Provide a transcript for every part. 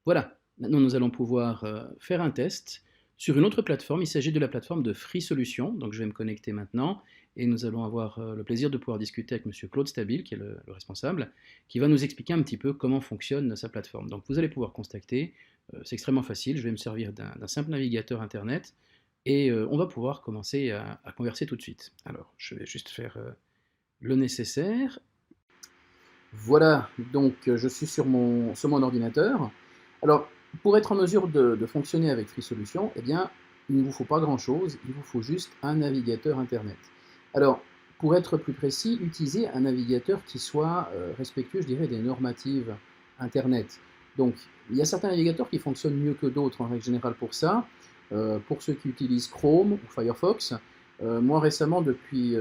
Voilà, maintenant nous allons pouvoir faire un test sur une autre plateforme. Il s'agit de la plateforme de Free Solutions. Donc je vais me connecter maintenant et nous allons avoir le plaisir de pouvoir discuter avec Monsieur Claude Stabil, qui est le responsable, qui va nous expliquer un petit peu comment fonctionne sa plateforme. Donc vous allez pouvoir constater, c'est extrêmement facile, je vais me servir d'un simple navigateur Internet et on va pouvoir commencer à converser tout de suite. Alors je vais juste faire le nécessaire. Voilà, donc je suis sur mon ordinateur. Alors, pour être en mesure de fonctionner avec Free Solutions, eh bien, il ne vous faut pas grand-chose, il vous faut juste un navigateur Internet. Alors, pour être plus précis, utilisez un navigateur qui soit respectueux, je dirais, des normatives Internet. Donc, il y a certains navigateurs qui fonctionnent mieux que d'autres en règle générale pour ça. Pour ceux qui utilisent Chrome ou Firefox, moi récemment, depuis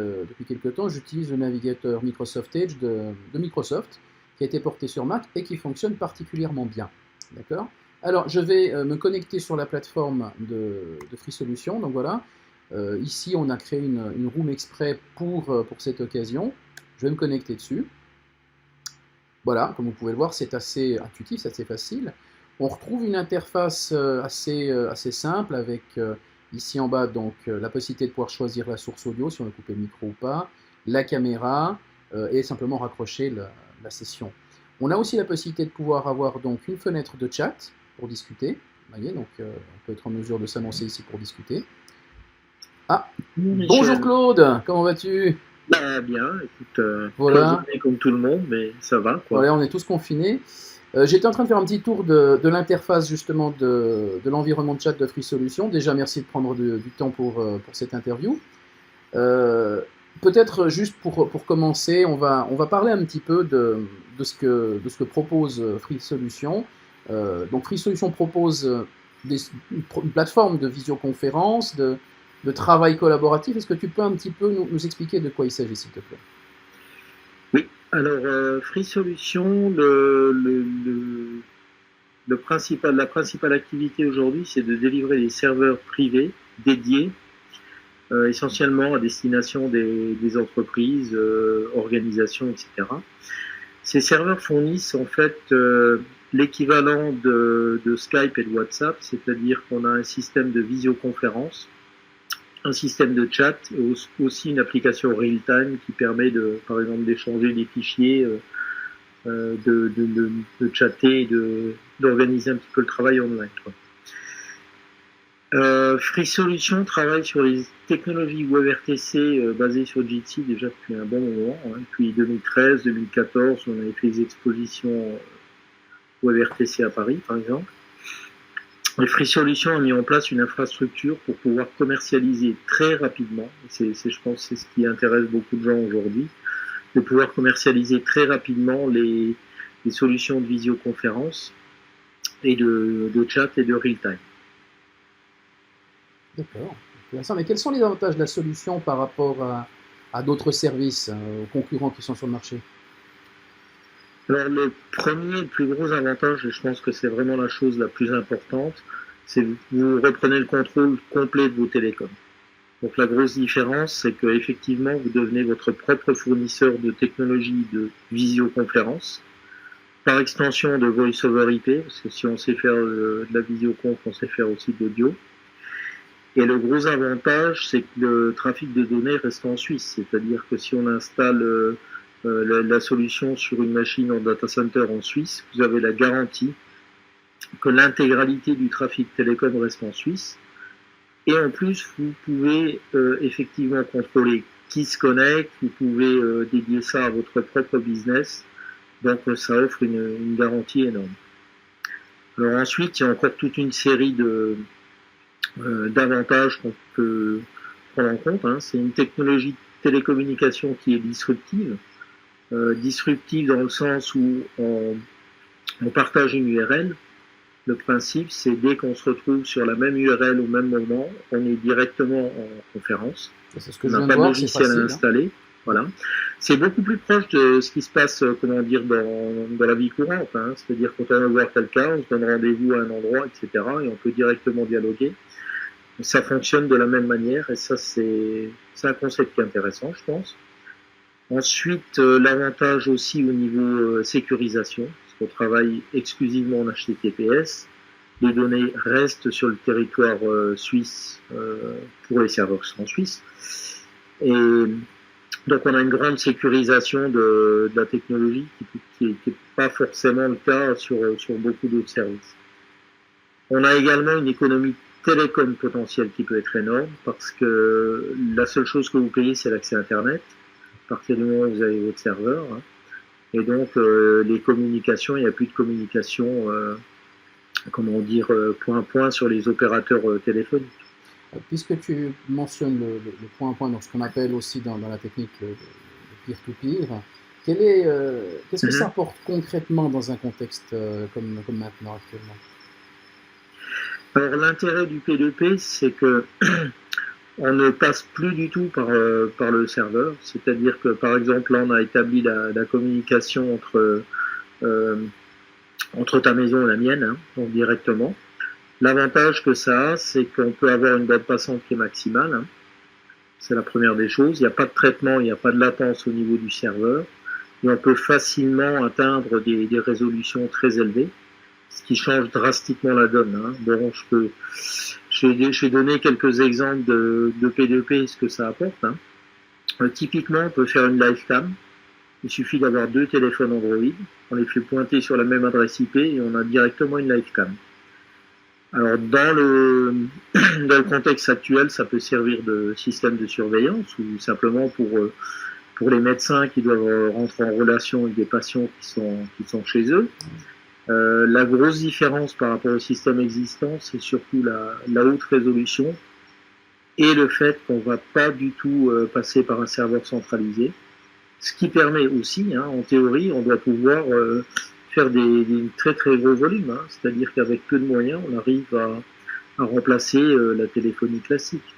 quelques temps, j'utilise le navigateur Microsoft Edge de Microsoft, qui a été porté sur Mac et qui fonctionne particulièrement bien. D'accord. Alors, je vais me connecter sur la plateforme de Free Solutions. Donc voilà, ici on a créé une room exprès pour cette occasion. Je vais me connecter dessus. Voilà, comme vous pouvez le voir, c'est assez intuitif, c'est assez facile. On retrouve une interface assez simple avec ici en bas donc la possibilité de pouvoir choisir la source audio, si on veut couper le micro ou pas, la caméra et simplement raccrocher la session. On a aussi la possibilité de pouvoir avoir donc une fenêtre de chat pour discuter. Vous voyez, donc on peut être en mesure de s'annoncer ici pour discuter. Ah, bonjour Claude, comment vas-tu? Bah, bien, écoute, Voilà. cloisonné comme tout le monde, mais ça va, quoi. Voilà, on est tous confinés. J'étais en train de faire un petit tour de l'interface justement de l'environnement de chat de Free Solutions. Déjà, merci de prendre du temps pour cette interview. Euh, Peut-être juste pour commencer, on va parler un petit peu de ce que propose Free Solutions. Donc Free Solutions propose une plateforme de visioconférence, de travail collaboratif. Est-ce que tu peux un petit peu nous expliquer de quoi il s'agit, s'il te plaît? Oui, alors, Free Solution, la principale activité aujourd'hui, c'est de délivrer des serveurs privés dédiés, essentiellement à destination des entreprises, organisations, etc. Ces serveurs fournissent en fait l'équivalent de Skype et de WhatsApp, c'est-à-dire qu'on a un système de visioconférence, un système de chat et aussi une application real-time qui permet par exemple, d'échanger des fichiers, de chatter et d'organiser un petit peu le travail online, quoi. Free Solutions travaille sur les technologies WebRTC basées sur Jitsi déjà depuis un bon moment, hein. Depuis 2013-2014, on avait fait des expositions WebRTC à Paris, par exemple. Et Free Solutions a mis en place une infrastructure pour pouvoir commercialiser très rapidement, je pense c'est ce qui intéresse beaucoup de gens aujourd'hui, de pouvoir commercialiser très rapidement les solutions de visioconférence et de chat et de real-time. D'accord, intéressant. Mais quels sont les avantages de la solution par rapport à d'autres services, aux concurrents qui sont sur le marché? Alors le premier, le plus gros avantage, et je pense que c'est vraiment la chose la plus importante, c'est que vous reprenez le contrôle complet de vos télécoms. Donc la grosse différence, c'est qu'effectivement, vous devenez votre propre fournisseur de technologies de visioconférence, par extension de Voice over IP, parce que si on sait faire de la visioconf, on sait faire aussi de l'audio. Et le gros avantage, c'est que le trafic de données reste en Suisse, c'est-à-dire que si on installe la solution sur une machine en data center en Suisse, vous avez la garantie que l'intégralité du trafic télécom reste en Suisse. Et en plus, vous pouvez effectivement contrôler qui se connecte, vous pouvez dédier ça à votre propre business, donc ça offre une garantie énorme. Alors ensuite, il y a encore toute une série d'avantages qu'on peut prendre en compte, hein. C'est une technologie de télécommunication qui est disruptive, disruptive dans le sens où on partage une URL. Le principe, c'est dès qu'on se retrouve sur la même URL au même moment, on est directement en conférence. C'est ce que On je n'a viens de pas de voir, c'est logiciel à facile, hein. installer. Voilà. C'est beaucoup plus proche de ce qui se passe, comment dire, dans la vie courante, hein. C'est-à-dire quand on va voir quelqu'un, on se donne rendez-vous à un endroit, etc. Et on peut directement dialoguer. Ça fonctionne de la même manière et ça, c'est un concept qui est intéressant, je pense. Ensuite, l'avantage aussi au niveau sécurisation, puisqu'on travaille exclusivement en HTTPS. Les données restent sur le territoire suisse pour les serveurs qui sont en Suisse. Et donc on a une grande sécurisation de la technologie qui n'est pas forcément le cas sur beaucoup d'autres services. On a également une économie télécom potentielle qui peut être énorme parce que la seule chose que vous payez, c'est l'accès Internet, à partir du moment où vous avez votre serveur. Hein. Et donc, les communications, il n'y a plus de communication, point à point sur les opérateurs téléphoniques. Puisque tu mentionnes le point à point, donc ce qu'on appelle aussi dans la technique le peer-to-peer, qu'est-ce que ça apporte concrètement dans un contexte comme maintenant actuellement? Alors l'intérêt du P2P, c'est que on ne passe plus du tout par le serveur. C'est-à-dire que par exemple là on a établi la communication entre ta maison et la mienne, hein, donc directement. L'avantage que ça a, c'est qu'on peut avoir une bande passante qui est maximale. Hein. C'est la première des choses. Il n'y a pas de traitement, il n'y a pas de latence au niveau du serveur. Et on peut facilement atteindre des résolutions très élevées, ce qui change drastiquement la donne. Hein. Bon, j'ai donné quelques exemples de P2P, ce que ça apporte. Hein. Typiquement, on peut faire une live cam. Il suffit d'avoir 2 téléphones Android. On les fait pointer sur la même adresse IP et on a directement une live cam. Alors, dans le contexte actuel, ça peut servir de système de surveillance ou simplement pour les médecins qui doivent rentrer en relation avec des patients qui sont chez eux. La grosse différence par rapport au système existant, c'est surtout la haute résolution et le fait qu'on ne va pas du tout passer par un serveur centralisé. Ce qui permet aussi, hein, en théorie, on doit pouvoir faire des très très gros volumes. Hein, c'est-à-dire qu'avec peu de moyens, on arrive à remplacer la téléphonie classique.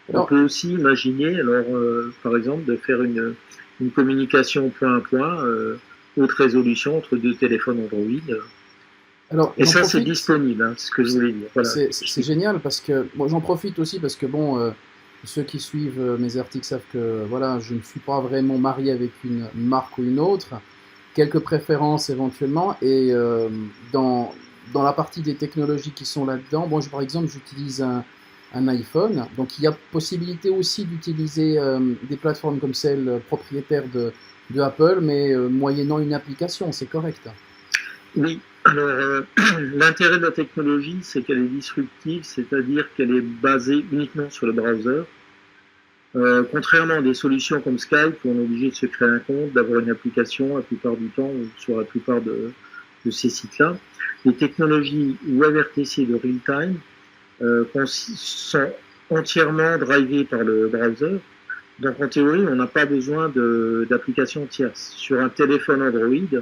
On peut aussi imaginer, par exemple, de faire une communication point à point haute résolution entre 2 téléphones Android. Alors, et ça, c'est disponible, hein, ce que je voulais dire. Voilà. C'est génial parce que j'en profite aussi parce que ceux qui suivent mes articles savent que voilà, je ne suis pas vraiment marié avec une marque ou une autre. Quelques préférences éventuellement, et dans la partie des technologies qui sont là-dedans, par exemple, j'utilise un iPhone, donc il y a possibilité aussi d'utiliser des plateformes comme celle propriétaire de Apple, mais moyennant une application, c'est correct? Oui, alors l'intérêt de la technologie, c'est qu'elle est disruptive, c'est-à-dire qu'elle est basée uniquement sur le browser. Contrairement à des solutions comme Skype où on est obligé de se créer un compte, d'avoir une application la plupart du temps ou sur la plupart de ces sites-là, les technologies WebRTC de real-time sont entièrement drivées par le browser. Donc en théorie, on n'a pas besoin d'applications tierces. Sur un téléphone Android,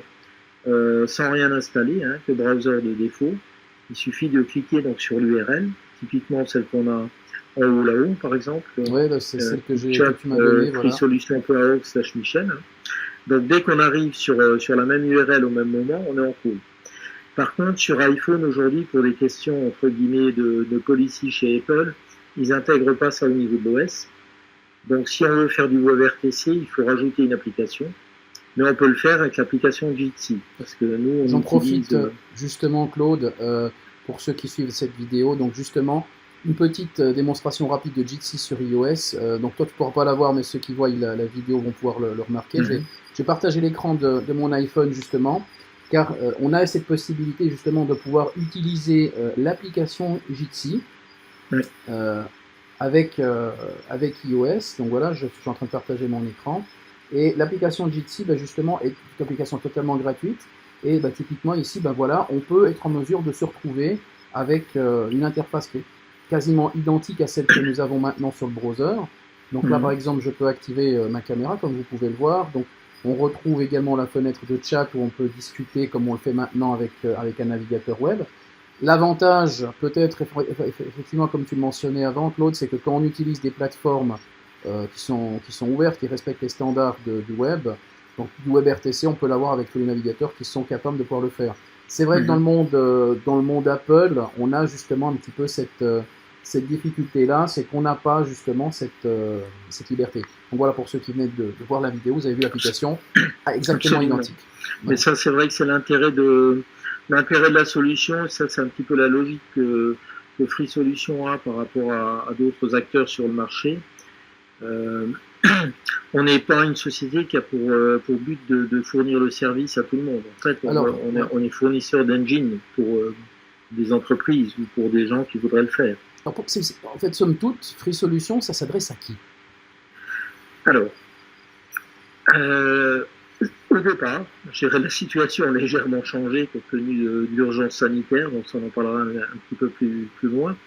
sans rien installer, hein, que le browser de défaut, il suffit de cliquer donc sur l'URL, typiquement celle qu'on a en haut là-haut, par exemple. Oui, c'est celle que tu m'as donnée. Free-solution.org/Michel. Donc, dès qu'on arrive sur la même URL au même moment, on est en cours. Par contre, sur iPhone, aujourd'hui, pour des questions, entre guillemets, de policy chez Apple, ils n'intègrent pas ça au niveau de l'OS. Donc, si on veut faire du WebRTC, il faut rajouter une application. Mais on peut le faire avec l'application Jitsi. Parce que nous, j'en profite justement, Claude, pour ceux qui suivent cette vidéo. Donc, justement, une petite démonstration rapide de Jitsi sur iOS. Donc toi tu ne pourras pas la voir, mais ceux qui voient la vidéo vont pouvoir le remarquer. J'ai partagé l'écran de mon iPhone justement, car on a cette possibilité justement de pouvoir utiliser l'application Jitsi avec iOS. Donc voilà, je suis en train de partager mon écran. Et l'application Jitsi, justement, est une application totalement gratuite. Et typiquement ici, voilà, on peut être en mesure de se retrouver avec une interface qui est quasiment identique à celle que nous avons maintenant sur le browser. Donc là, par exemple, je peux activer ma caméra, comme vous pouvez le voir. Donc, on retrouve également la fenêtre de chat où on peut discuter comme on le fait maintenant avec un navigateur web. L'avantage, peut-être, effectivement, comme tu le mentionnais avant, Claude, c'est que quand on utilise des plateformes qui sont ouvertes, qui respectent les standards du web, donc du WebRTC, on peut l'avoir avec tous les navigateurs qui sont capables de pouvoir le faire. C'est vrai que dans le monde Apple, on a justement un petit peu cette difficulté-là, c'est qu'on n'a pas justement cette liberté. Donc voilà, pour ceux qui venaient de voir la vidéo, vous avez vu l'application exactement identique. Mais ça, c'est vrai que c'est l'intérêt de la solution, et ça, c'est un petit peu la logique que Free Solution a par rapport à d'autres acteurs sur le marché. On n'est pas une société qui a pour but de fournir le service à tout le monde. En fait, on est fournisseur d'engine pour des entreprises ou pour des gens qui voudraient le faire. Alors, en fait, somme toute, Free Solution, ça s'adresse à qui? Alors, au départ, je dirais la situation a légèrement changé compte tenu de l'urgence sanitaire, donc ça on en parlera un petit peu plus loin.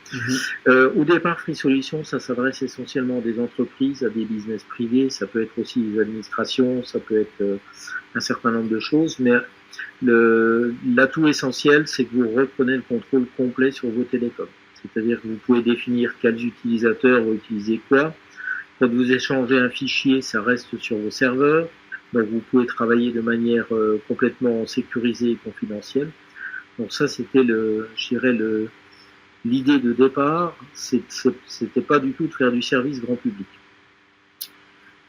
Au départ, Free Solution, ça s'adresse essentiellement à des entreprises, à des business privés, ça peut être aussi des administrations, ça peut être un certain nombre de choses, mais l'atout essentiel, c'est que vous reprenez le contrôle complet sur vos télécoms. C'est-à-dire que vous pouvez définir quels utilisateurs vont utiliser quoi. Quand vous échangez un fichier, ça reste sur vos serveurs. Donc vous pouvez travailler de manière complètement sécurisée et confidentielle. Donc ça, c'était l'idée de départ. C'était pas du tout de faire du service grand public.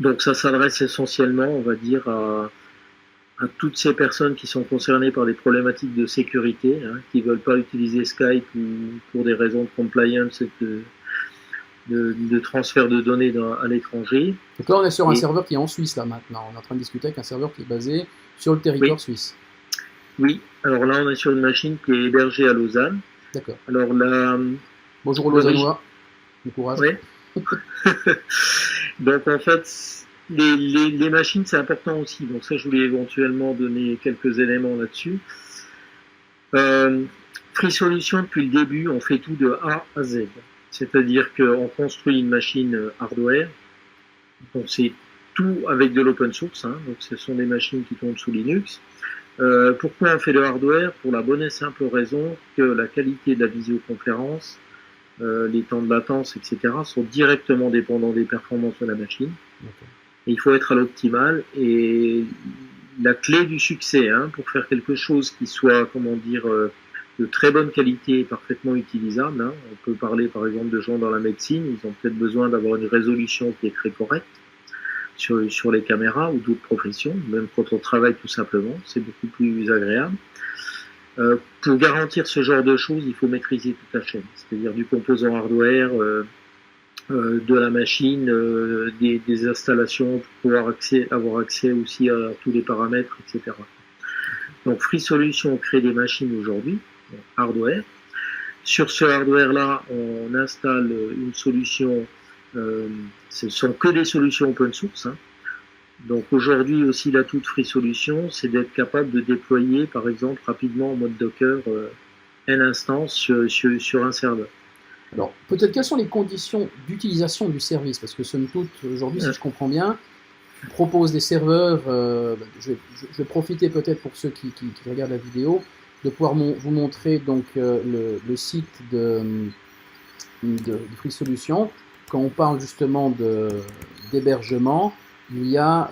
Donc ça s'adresse essentiellement, on va dire, à toutes ces personnes qui sont concernées par des problématiques de sécurité, qui veulent pas utiliser Skype ou pour des raisons de compliance et de transfert de données à l'étranger. Donc là, on est sur un serveur qui est en Suisse, là, maintenant. On est en train de discuter avec un serveur qui est basé sur le territoire suisse. Oui, alors là, on est sur une machine qui est hébergée à Lausanne. D'accord. Alors là... Bonjour aux Lausannois. Bon courage. Oui. Donc, en fait, les machines, c'est important aussi. Donc ça, je voulais éventuellement donner quelques éléments là-dessus. Free Solution, depuis le début, on fait tout de A à Z. C'est-à-dire qu'on construit une machine hardware, donc c'est tout avec de l'open source, donc ce sont des machines qui tournent sous Linux. Pourquoi on fait le hardware? Pour la bonne et simple raison que la qualité de la visioconférence, les temps de latence, etc. sont directement dépendants des performances de la machine. Et il faut être à l'optimal. Et la clé du succès, pour faire quelque chose qui soit, comment dire, de très bonne qualité et parfaitement utilisable. On peut parler par exemple de gens dans la médecine, ils ont peut-être besoin d'avoir une résolution qui est très correcte sur les caméras ou d'autres professions, même quand on travaille tout simplement, c'est beaucoup plus agréable. Pour garantir ce genre de choses, il faut maîtriser toute la chaîne, c'est-à-dire du composant hardware, de la machine, des installations pour pouvoir avoir accès aussi à tous les paramètres, etc. Donc Free Solution crée des machines aujourd'hui, hardware. Sur ce hardware-là, on installe une solution, ce ne sont que des solutions open source. Donc aujourd'hui aussi l'atout de Free Solution, c'est d'être capable de déployer par exemple rapidement en mode Docker une instance sur un serveur. Alors peut-être quelles sont les conditions d'utilisation du service? Parce que somme toute, aujourd'hui, si je comprends bien, tu proposes des serveurs, je vais profiter peut-être pour ceux qui regardent la vidéo, de pouvoir vous montrer donc le site de Free Solution. Quand on parle justement d'hébergement, il y a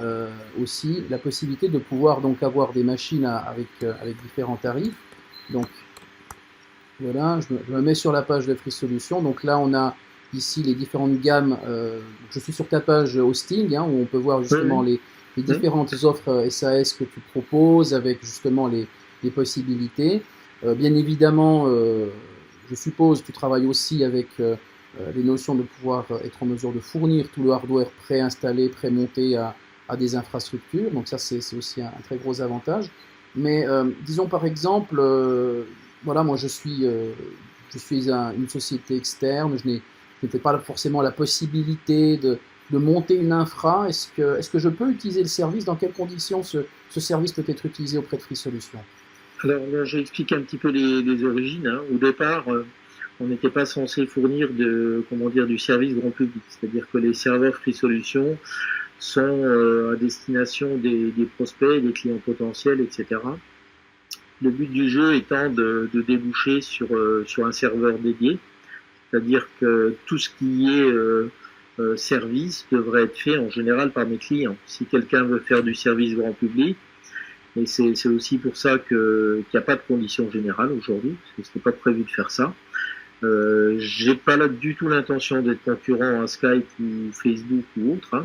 aussi la possibilité de pouvoir donc avoir des machines avec différents tarifs. Donc voilà, je me mets sur la page de Free Solution. Donc là, on a ici les différentes gammes. Je suis sur ta page hosting, où on peut voir justement les différentes offres SAS que tu proposes avec justement les possibilités. Bien évidemment, je suppose que tu travailles aussi avec les notions de pouvoir être en mesure de fournir tout le hardware préinstallé, prémonté à des infrastructures. Donc ça, c'est aussi un très gros avantage. Mais disons par exemple, voilà, moi je suis une société externe, je n'ai peut-être pas forcément la possibilité de monter une infra. Est-ce que je peux utiliser le service? Dans quelles conditions ce service peut être utilisé auprès de Free Solution? Alors, j'ai expliqué un petit peu les origines. Au départ, on n'était pas censé fournir du service grand public. C'est-à-dire que les serveurs Free Solution sont à destination des prospects, des clients potentiels, etc. Le but du jeu étant de déboucher sur un serveur dédié. C'est-à-dire que tout ce qui est service devrait être fait en général par mes clients. Si quelqu'un veut faire du service grand public, et c'est aussi pour ça qu'il n'y a pas de conditions générales aujourd'hui, parce que ce n'était pas prévu de faire ça. J'ai pas là du tout l'intention d'être concurrent à Skype ou Facebook ou autre.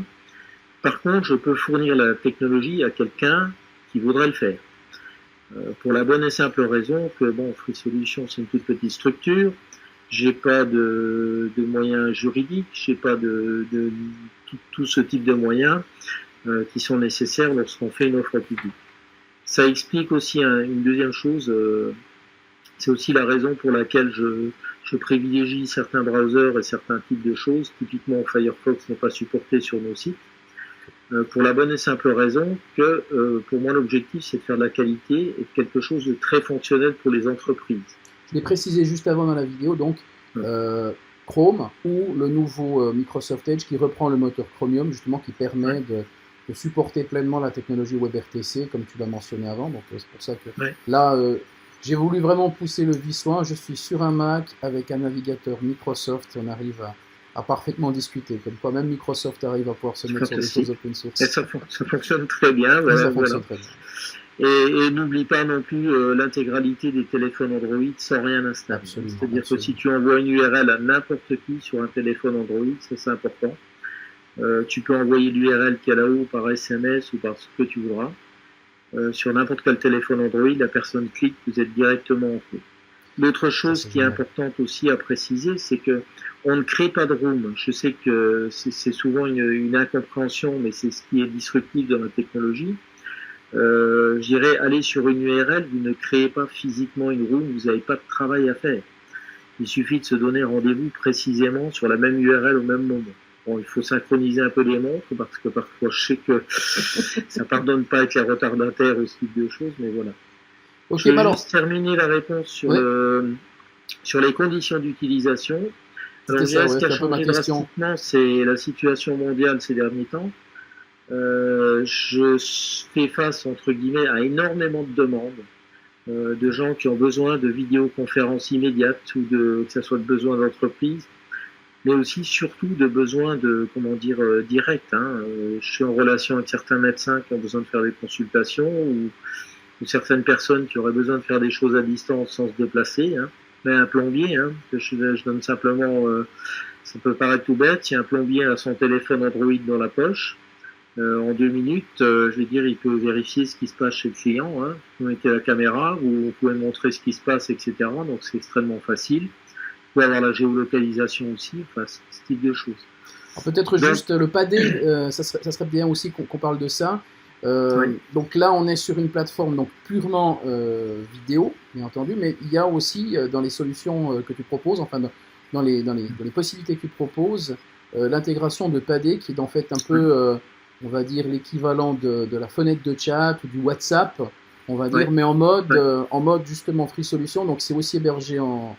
Par contre, je peux fournir la technologie à quelqu'un qui voudraient le faire. Pour la bonne et simple raison que Free Solutions, c'est une toute petite structure, j'ai pas de moyens juridiques, j'ai pas de tout ce type de moyens qui sont nécessaires lorsqu'on fait une offre publique. Ça explique aussi une deuxième chose, c'est aussi la raison pour laquelle je privilégie certains browsers et certains types de choses. Typiquement, Firefox n'est pas supporté sur nos sites. Pour la bonne et simple raison que pour moi l'objectif c'est de faire de la qualité et de quelque chose de très fonctionnel pour les entreprises. Je l'ai précisé juste avant dans la vidéo, donc Chrome ou le nouveau Microsoft Edge qui reprend le moteur Chromium justement qui permet de supporter pleinement la technologie WebRTC comme tu l'as mentionné avant, donc c'est pour ça que là j'ai voulu vraiment pousser le vice loin. Je suis sur un Mac avec un navigateur Microsoft, on arrive à parfaitement discuter, comme quoi même Microsoft arrive à pouvoir se mettre sur des choses open source. Et ça fonctionne très bien. Ça fonctionne très bien. Et n'oublie pas non plus l'intégralité des téléphones Android sans rien installer. C'est-à-dire que si tu envoies une URL à n'importe qui sur un téléphone Android, ça c'est important. Tu peux envoyer l'URL qui est là-haut par SMS ou par ce que tu voudras. Sur n'importe quel téléphone Android, la personne clique, vous êtes directement en cours. L'autre chose qui est importante aussi à préciser, c'est que on ne crée pas de room. Je sais que c'est souvent une incompréhension, mais c'est ce qui est disruptif dans la technologie. Je dirais, aller sur une URL, vous ne créez pas physiquement une room, vous n'avez pas de travail à faire. Il suffit de se donner rendez-vous précisément sur la même URL au même moment. Bon, il faut synchroniser un peu les montres, parce que parfois je sais que ça pardonne pas avec les retardataires ou ce type de choses, mais voilà. Je vais juste terminer la réponse sur les conditions d'utilisation. Alors, ce qui a changé drastiquement, c'est la situation mondiale ces derniers temps. Je fais face, entre guillemets, à énormément de demandes de gens qui ont besoin de vidéoconférences immédiates ou que ce soit de besoins d'entreprise, mais aussi surtout de besoins de, directs. Je suis en relation avec certains médecins qui ont besoin de faire des consultations ou certaines personnes qui auraient besoin de faire des choses à distance sans se déplacer. Mais un plombier, que je donne simplement, ça peut paraître tout bête, si un plombier a son téléphone Android dans la poche, en 2 minutes, je vais dire, il peut vérifier ce qui se passe chez le client, vous mettez la caméra, vous pouvez montrer ce qui se passe, etc. Donc c'est extrêmement facile. Vous pouvez avoir la géolocalisation aussi, enfin ce type de choses. Peut-être juste le padé, ça serait bien aussi qu'on parle de ça. Donc là, on est sur une plateforme donc purement vidéo, bien entendu, mais il y a aussi dans les solutions que tu proposes, enfin dans les possibilités que tu proposes, l'intégration de padé qui est en fait un peu, on va dire, l'équivalent de la fenêtre de chat ou du WhatsApp, on va dire, mais en mode justement Free Solution. Donc c'est aussi hébergé en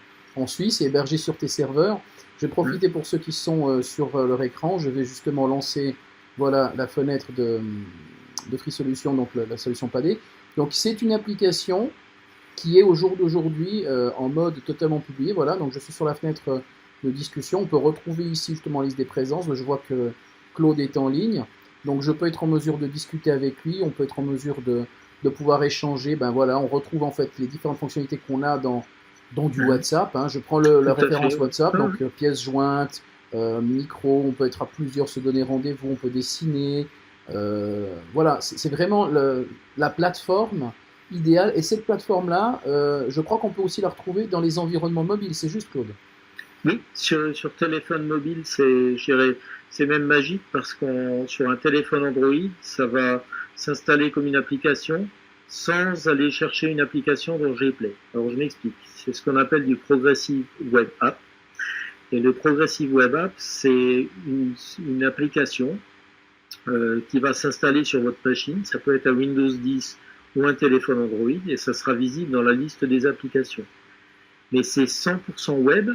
Suisse et hébergé sur tes serveurs. Je vais profiter pour ceux qui sont sur leur écran, je vais justement lancer la fenêtre de Free Solution, donc la solution padé. Donc c'est une application qui est au jour d'aujourd'hui en mode totalement publié. Voilà, donc je suis sur la fenêtre de discussion. On peut retrouver ici justement la liste des présences. Je vois que Claude est en ligne. Donc je peux être en mesure de discuter avec lui. On peut être en mesure de pouvoir échanger. On retrouve en fait les différentes fonctionnalités qu'on a dans du WhatsApp. Je prends la référence WhatsApp, donc pièce jointe, micro. On peut être à plusieurs, se donner rendez-vous. On peut dessiner. C'est vraiment la plateforme idéale. Et cette plateforme-là, je crois qu'on peut aussi la retrouver dans les environnements mobiles. C'est juste, Claude? Oui, sur téléphone mobile, c'est même magique parce que sur un téléphone Android, ça va s'installer comme une application sans aller chercher une application dans Gplay. Alors je m'explique. C'est ce qu'on appelle du Progressive Web App. Et le Progressive Web App, c'est une application qui va s'installer sur votre machine. Ça peut être un Windows 10 ou un téléphone Android et ça sera visible dans la liste des applications. Mais c'est 100% web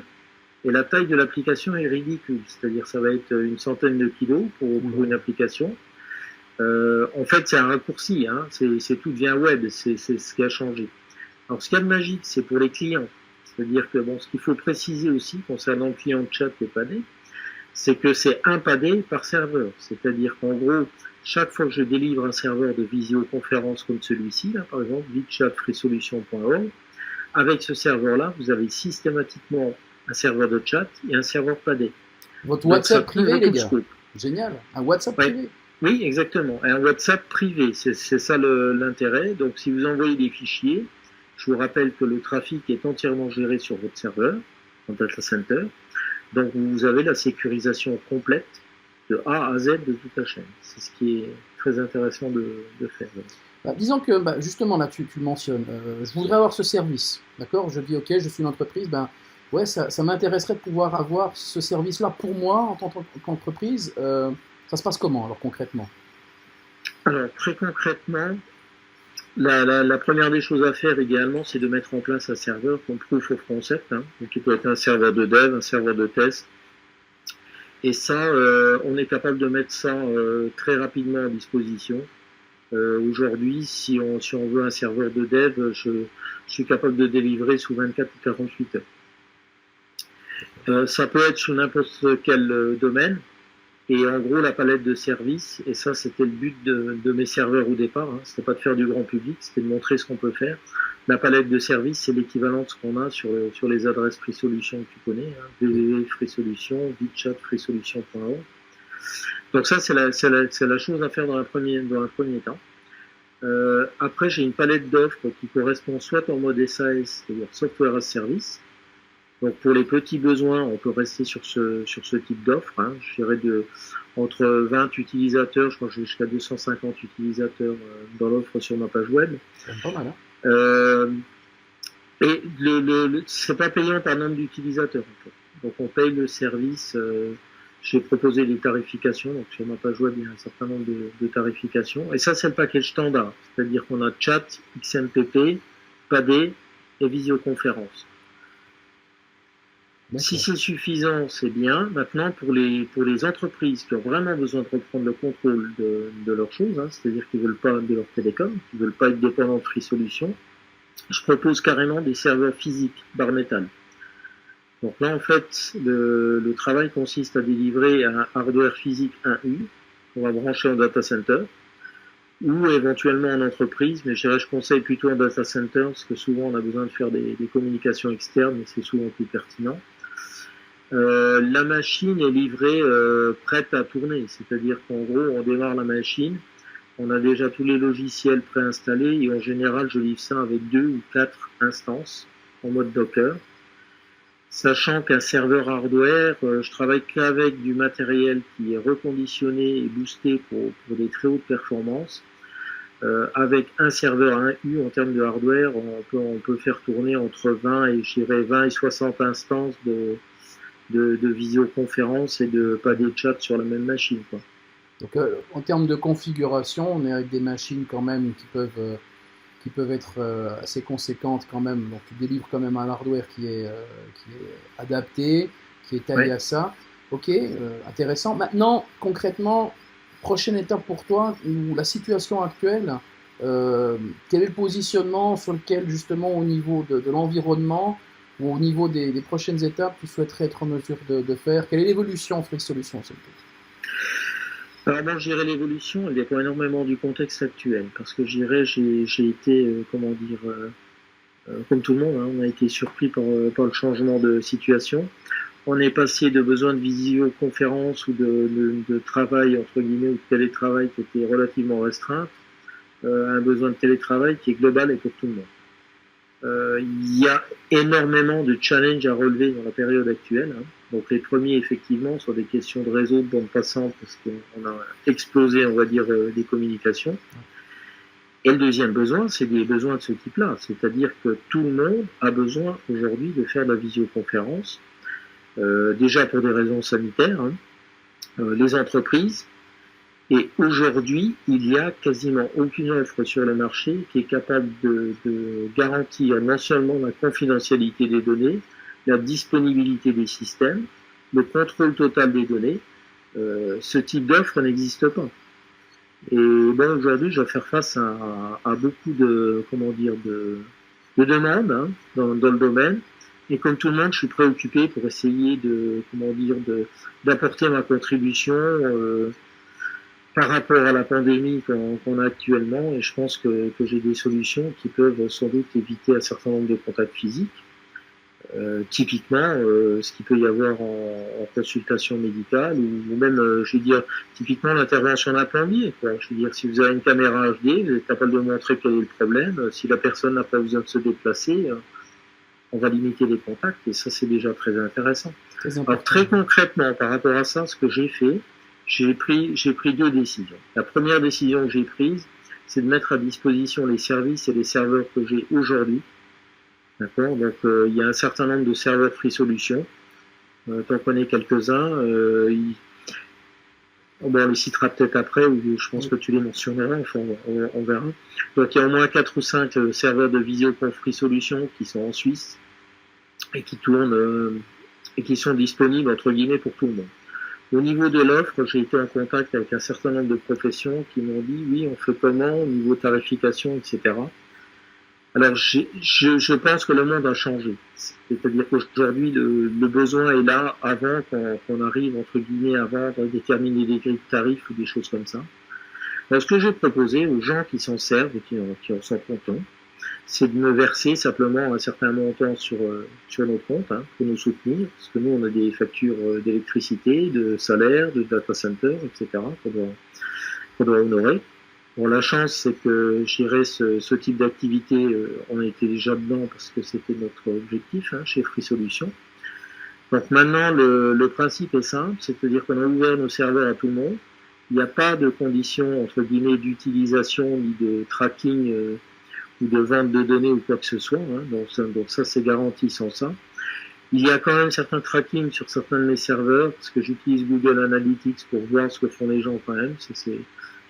et la taille de l'application est ridicule. C'est-à-dire ça va être une centaine de kilos pour une application. En fait, c'est un raccourci. C'est tout devient web. C'est ce qui a changé. Alors, ce qu'il y a de magique, c'est pour les clients. C'est-à-dire que ce qu'il faut préciser aussi concernant le client de chat et padé, c'est que c'est un padé par serveur. C'est-à-dire qu'en gros, chaque fois que je délivre un serveur de visioconférence comme celui-ci, là, par exemple, vidchatfreesolution.org, avec ce serveur-là, vous avez systématiquement un serveur de chat et un serveur padé. Votre WhatsApp privé, les gars. Génial. Un WhatsApp privé. Oui, exactement. Un WhatsApp privé, c'est ça l'intérêt. Donc, si vous envoyez des fichiers, je vous rappelle que le trafic est entièrement géré sur votre serveur, en data center. Donc, vous avez la sécurisation complète de A à Z de toute la chaîne. C'est ce qui est très intéressant de faire. Bah, disons que justement là tu le mentionnes, je voudrais avoir ce service, d'accord? Je dis ok, je suis une entreprise, ben ouais, ça m'intéresserait de pouvoir avoir ce service-là pour moi en tant qu'entreprise. Ça se passe comment alors concrètement? Alors, très concrètement, la première des choses à faire également, c'est de mettre en place un serveur comme proof of concept, hein, donc qui peut être un serveur de dev, un serveur de test. Et ça, on est capable de mettre ça très rapidement à disposition. Aujourd'hui, si on veut un serveur de dev, je suis capable de délivrer sous 24 ou 48 heures. Ça peut être sur n'importe quel domaine. Et en gros, la palette de services, et ça c'était le but de mes serveurs au départ, hein, c'était pas de faire du grand public, c'était de montrer ce qu'on peut faire. La palette de services, c'est l'équivalent de ce qu'on a sur les adresses Free Solution que tu connais, hein, www Free Solution, VChat, freesolution.org. Donc ça, c'est la chose à faire dans un premier temps. Après, j'ai une palette d'offres qui correspond soit en mode SAS, c'est-à-dire Software as a Service. Donc pour les petits besoins, on peut rester sur ce type d'offre. Hein. Je dirais entre 20 utilisateurs, je crois que j'ai jusqu'à 250 utilisateurs dans l'offre sur ma page web. C'est pas mal, hein? Et c'est pas payant par nombre d'utilisateurs en fait. Donc on paye le service. J'ai proposé des tarifications, donc sur ma page web il y a un certain nombre de tarifications. Et ça c'est le package standard, c'est-à-dire qu'on a chat, XMPP, PAD et visioconférence. Si c'est suffisant, c'est bien. Maintenant, pour les entreprises qui ont vraiment besoin de reprendre le contrôle de leurs choses, hein, c'est-à-dire qu'ils ne veulent pas de leur télécom, qui ne veulent pas être dépendants de Free Solution, je propose carrément des serveurs physiques, bar métal. Donc là, en fait, le travail consiste à délivrer un hardware physique 1U qu'on va brancher en data center ou éventuellement en entreprise, mais je conseille plutôt en data center parce que souvent on a besoin de faire des communications externes et c'est souvent plus pertinent. La machine est livrée prête à tourner, c'est-à-dire qu'en gros, on démarre la machine, on a déjà tous les logiciels préinstallés et en général, je livre ça avec 2 ou 4 instances en mode Docker. Sachant qu'un serveur hardware, je travaille qu'avec du matériel qui est reconditionné et boosté pour des très hautes performances. Avec un serveur 1U en termes de hardware, on peut faire tourner entre 20 et 60 instances de visioconférence et de pas des chats sur la même machine, quoi. Donc en termes de configuration, on est avec des machines quand même qui peuvent être assez conséquentes quand même. Donc tu délivres quand même un hardware qui est adapté, qui est taillé à ça. Ok, intéressant. Maintenant, concrètement, prochaine étape pour toi, ou la situation actuelle, quel est le positionnement sur lequel justement au niveau de l'environnement ou au niveau des prochaines étapes tu souhaiterais être en mesure de faire? Quelle est l'évolution Free Solution, s'il te plaît? Alors moi, je dirais l'évolution, elle dépend énormément du contexte actuel, parce que je dirais, j'ai été, comme tout le monde, hein, on a été surpris par le changement de situation. On est passé de besoin de visioconférence ou de travail, entre guillemets, ou de télétravail qui était relativement restreint, à un besoin de télétravail qui est global et pour tout le monde. Il y a énormément de challenges à relever dans la période actuelle. Hein. Donc les premiers, effectivement, sont des questions de réseau, de bande passante, parce qu'on a explosé, on va dire, des communications. Et le deuxième besoin, c'est des besoins de ce type-là. C'est-à-dire que tout le monde a besoin aujourd'hui de faire de la visioconférence, déjà pour des raisons sanitaires, hein, les entreprises. Et aujourd'hui, il n'y a quasiment aucune offre sur le marché qui est capable de garantir non seulement la confidentialité des données, la disponibilité des systèmes, le contrôle total des données. Ce type d'offre n'existe pas. Et bon, aujourd'hui, je vais faire face à beaucoup de demandes, hein, dans le domaine. Et comme tout le monde, je suis préoccupé pour essayer d'apporter ma contribution par rapport à la pandémie qu'on a actuellement, et je pense que j'ai des solutions qui peuvent sans doute éviter un certain nombre de contacts physiques. Typiquement, ce qu'il peut y avoir en consultation médicale ou même, je veux dire, typiquement l'intervention d'un plombier. Quoi. Je veux dire, si vous avez une caméra HD, vous êtes capable de montrer quel est le problème. Si la personne n'a pas besoin de se déplacer, on va limiter les contacts et ça, c'est déjà très intéressant. Alors, très concrètement, par rapport à ça, ce que j'ai fait, j'ai pris 2 décisions. La première décision que j'ai prise, c'est de mettre à disposition les services et les serveurs que j'ai aujourd'hui. D'accord. Donc, il y a un certain nombre de serveurs Free Solutions. T'en connais quelques-uns. On les citera peut-être après, ou je pense que tu les mentionneras, enfin, on verra. Donc, il y a au moins 4 ou 5 serveurs de visioconf Free Solutions qui sont en Suisse et qui tournent et qui sont disponibles, entre guillemets, pour tout le monde. Au niveau de l'offre, j'ai été en contact avec un certain nombre de professions qui m'ont dit, oui, on fait comment au niveau tarification, etc. Alors, je pense que le monde a changé. C'est-à-dire qu'aujourd'hui, le besoin est là avant qu'on arrive, entre guillemets, avant de déterminer des grilles de tarifs ou des choses comme ça. Alors, ce que j'ai proposé aux gens qui s'en servent et qui en sont contents, c'est de me verser simplement un certain montant sur nos comptes pour nous soutenir, parce que nous, on a des factures d'électricité, de salaire, de data center, etc., qu'on doit honorer. Bon, la chance, c'est que j'irais ce type d'activité, on était déjà dedans parce que c'était notre objectif chez Free Solutions. Donc maintenant, le principe est simple, c'est-à-dire qu'on a ouvert nos serveurs à tout le monde. Il n'y a pas de conditions, entre guillemets, d'utilisation ni de tracking ou de vente de données ou quoi que ce soit. Donc ça, c'est garanti sans ça. Il y a quand même certains tracking sur certains de mes serveurs, parce que j'utilise Google Analytics pour voir ce que font les gens quand même.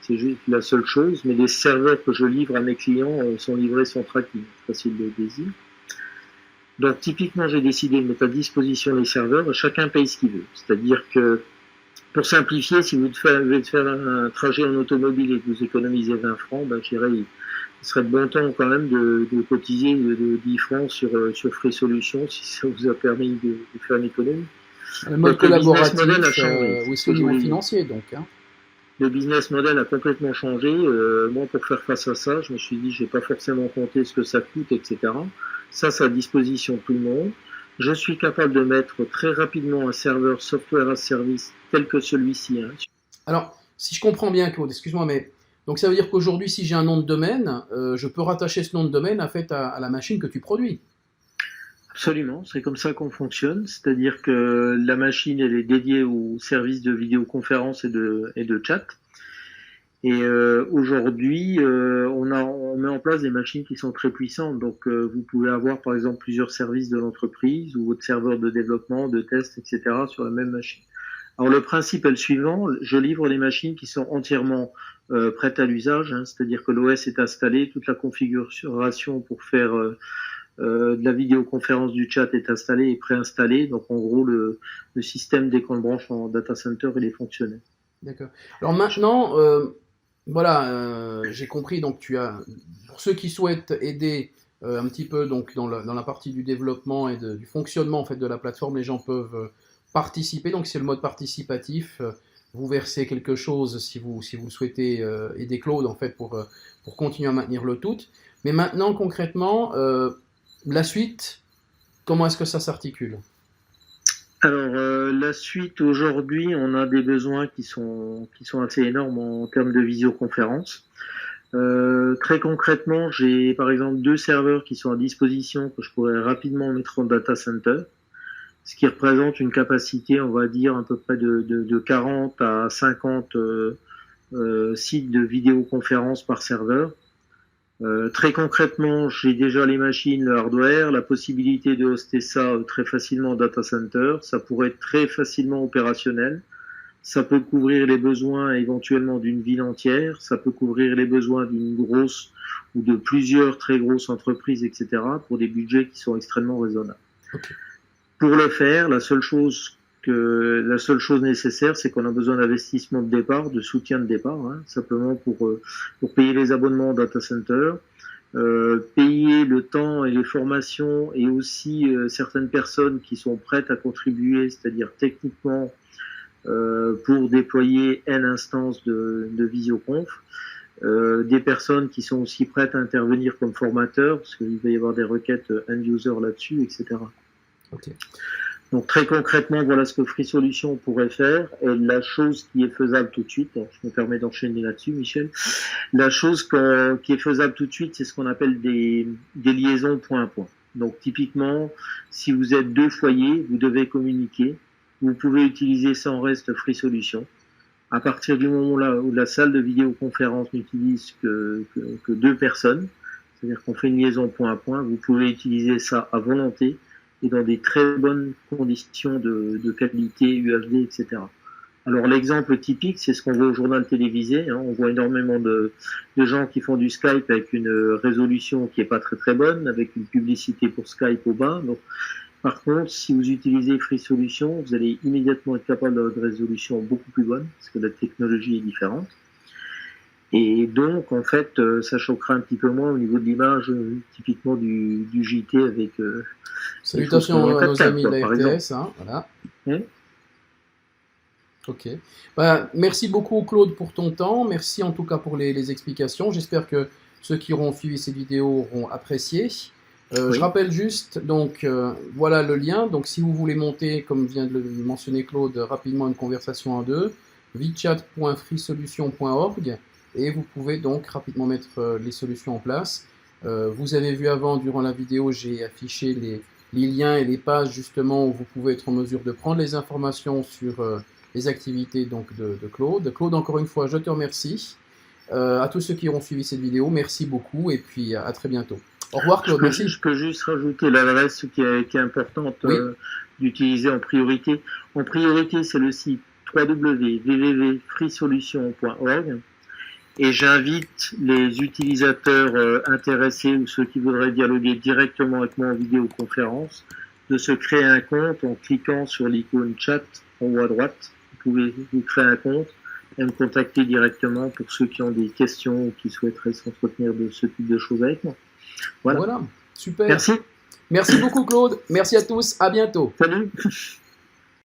C'est juste la seule chose, mais les serveurs que je livre à mes clients sont livrés sans tracking, facile de désir. Donc typiquement, j'ai décidé de mettre à disposition les serveurs, chacun paye ce qu'il veut. C'est-à-dire que, pour simplifier, si vous devez faire un trajet en automobile et que vous économisez 20 francs, je dirais, il serait de bon temps quand même de cotiser de 10 francs sur Free Solutions, si ça vous a permis de faire une économie. Le mode collaboratif, oui, c'est au niveau financier, donc. Le business model a complètement changé. Moi, pour faire face à ça, je me suis dit, je n'ai pas forcément compté ce que ça coûte, etc. Ça, c'est à disposition de tout le monde. Je suis capable de mettre très rapidement un serveur software as service tel que celui-ci. Alors, si je comprends bien, Claude, excuse-moi, mais donc ça veut dire qu'aujourd'hui, si j'ai un nom de domaine, je peux rattacher ce nom de domaine à la machine que tu produis. Absolument, c'est comme ça qu'on fonctionne, c'est-à-dire que la machine, elle est dédiée au service de vidéoconférence et de chat. Et aujourd'hui, on met en place des machines qui sont très puissantes. Donc, vous pouvez avoir, par exemple, plusieurs services de l'entreprise ou votre serveur de développement, de test, etc. sur la même machine. Alors, le principe est le suivant. Je livre des machines qui sont entièrement prêtes à l'usage, c'est-à-dire que l'OS est installé, toute la configuration pour faire de la vidéoconférence du chat est installée et préinstallée. Donc, en gros, le système, dès qu'on le branche en data center, il est fonctionnel. D'accord. Alors maintenant, voilà, j'ai compris. Donc, pour ceux qui souhaitent aider un petit peu donc dans la partie du développement et du fonctionnement en fait de la plateforme, les gens peuvent participer. Donc, c'est le mode participatif. Vous versez quelque chose si vous souhaitez aider Claude en fait pour continuer à maintenir le tout. Mais maintenant, concrètement, la suite, comment est-ce que ça s'articule? Alors, la suite, aujourd'hui, on a des besoins qui sont assez énormes en termes de visioconférence. Très concrètement, j'ai par exemple 2 serveurs qui sont à disposition que je pourrais rapidement mettre en data center, ce qui représente une capacité, on va dire, à peu près de 40 à 50 sites de vidéoconférence par serveur. Très concrètement, j'ai déjà les machines, le hardware, la possibilité de hoster ça très facilement en data center. Ça pourrait être très facilement opérationnel. Ça peut couvrir les besoins éventuellement d'une ville entière. Ça peut couvrir les besoins d'une grosse ou de plusieurs très grosses entreprises, etc. pour des budgets qui sont extrêmement raisonnables. Okay. Pour le faire, la seule chose nécessaire, c'est qu'on a besoin d'investissement de départ, de soutien de départ, simplement pour payer les abonnements au data center, payer le temps et les formations et aussi certaines personnes qui sont prêtes à contribuer, c'est-à-dire techniquement pour déployer N instances de visioconf, des personnes qui sont aussi prêtes à intervenir comme formateurs, parce qu'il va y avoir des requêtes end-user là-dessus, etc. Ok. Donc très concrètement, voilà ce que Free Solution pourrait faire. Et la chose qui est faisable tout de suite, je me permets d'enchaîner là-dessus, Michel. La chose qui est faisable tout de suite, c'est ce qu'on appelle des liaisons point à point. Donc typiquement, si vous êtes 2 foyers, vous devez communiquer. Vous pouvez utiliser sans reste Free Solution. À partir du moment où la salle de vidéoconférence n'utilise que 2 personnes, c'est-à-dire qu'on fait une liaison point à point, vous pouvez utiliser ça à volonté et dans des très bonnes conditions de qualité, UHD, etc. Alors l'exemple typique, c'est ce qu'on voit au journal télévisé. Hein. On voit énormément de gens qui font du Skype avec une résolution qui est pas très très bonne, avec une publicité pour Skype au bas. Donc, par contre, si vous utilisez Free Solution, vous allez immédiatement être capable d'avoir une résolution beaucoup plus bonne, parce que la technologie est différente. Et donc, en fait, ça choquera un petit peu moins au niveau de l'image, typiquement du JT avec... Salutations à nos amis de la RTS, hein, voilà. Ok. Bah, merci beaucoup Claude pour ton temps, merci en tout cas pour les explications. J'espère que ceux qui auront suivi cette vidéo auront apprécié. Oui. Je rappelle juste, donc voilà le lien. Donc si vous voulez monter, comme vient de le mentionner Claude, rapidement une conversation en deux, vichat.freesolution.org et vous pouvez donc rapidement mettre les solutions en place. Vous avez vu avant, durant la vidéo, j'ai affiché les liens et les pages justement où vous pouvez être en mesure de prendre les informations sur les activités donc, de Claude. Claude, encore une fois, je te remercie. À tous ceux qui auront suivi cette vidéo, merci beaucoup et puis à très bientôt. Au revoir Claude, merci. Je peux juste rajouter l'adresse qui est importante oui. D'utiliser en priorité. En priorité, c'est le site www.freesolution.org et j'invite les utilisateurs intéressés ou ceux qui voudraient dialoguer directement avec moi en vidéoconférence de se créer un compte en cliquant sur l'icône chat en haut à droite. Vous pouvez vous créer un compte et me contacter directement pour ceux qui ont des questions ou qui souhaiteraient s'entretenir de ce type de choses avec moi. Voilà, super. Merci. Merci beaucoup Claude, merci à tous, à bientôt. Salut.